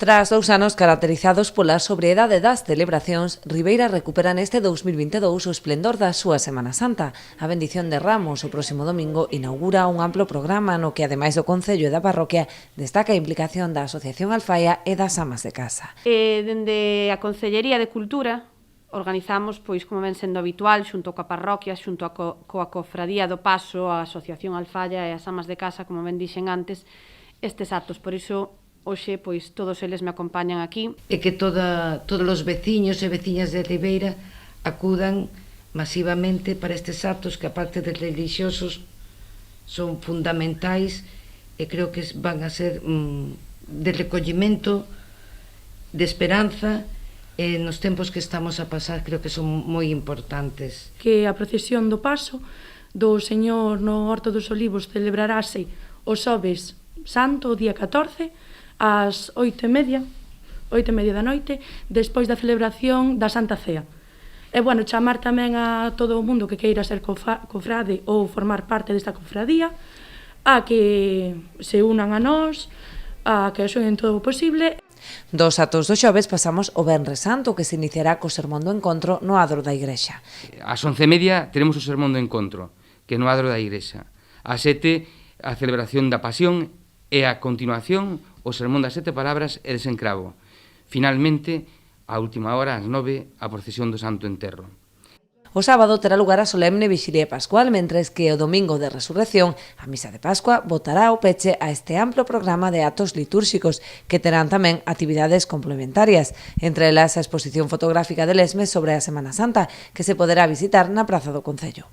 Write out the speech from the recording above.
Tras 2 anos caracterizados pola sobriedade das celebracións, Ribeira recupera neste 2022 o esplendor da súa Semana Santa. A bendición de Ramos o próximo domingo inaugura un amplo programa no que, ademais do Concello e da Parroquia, destaca a implicación da Asociación Alfaia e das amas de casa. Dende a Concellería de Cultura organizamos, pois como ven sendo habitual, xunto coa parroquia, xunto coa Cofradía do Paso, a Asociación Alfaia e as amas de casa, como ben dixen antes, estes actos. Por iso, hoxe, pois, todos eles me acompañan aquí. E que todos os veciños e veciñas de Ribeira acudan masivamente para estes actos que, aparte de religiosos, son fundamentais e creo que van a ser de recollimento, de esperanza, e nos tempos que estamos a pasar creo que son moi importantes. Que a procesión do Paso do Señor no Horto dos Olivos celebrarase o xoves santo, o día 14, ás 8:30 da noite, despois da celebración da Santa Cea. E, bueno, chamar tamén a todo o mundo que queira ser cofrade ou formar parte desta cofradía a que se unan a nós, a que axuden todo o posible. Dos actos do xoves pasamos o Venres Santo, que se iniciará co sermón do encontro no adro da igrexa. Ás 11:30 teremos o sermón do encontro, que é no adro da igrexa. Ás 7, a celebración da Pasión e, a continuación, o sermón das 7 palabras e desencravo. Finalmente, a última hora, ás 9, a procesión do Santo Enterro. O sábado terá lugar a solemne vixilia pascual, mentres que o domingo de resurrección, a misa de Pascua, botará o peche a este amplo programa de actos litúrxicos, que terán tamén actividades complementarias, entre elas a exposición fotográfica de Lesmes sobre a Semana Santa, que se poderá visitar na Praza do Concello.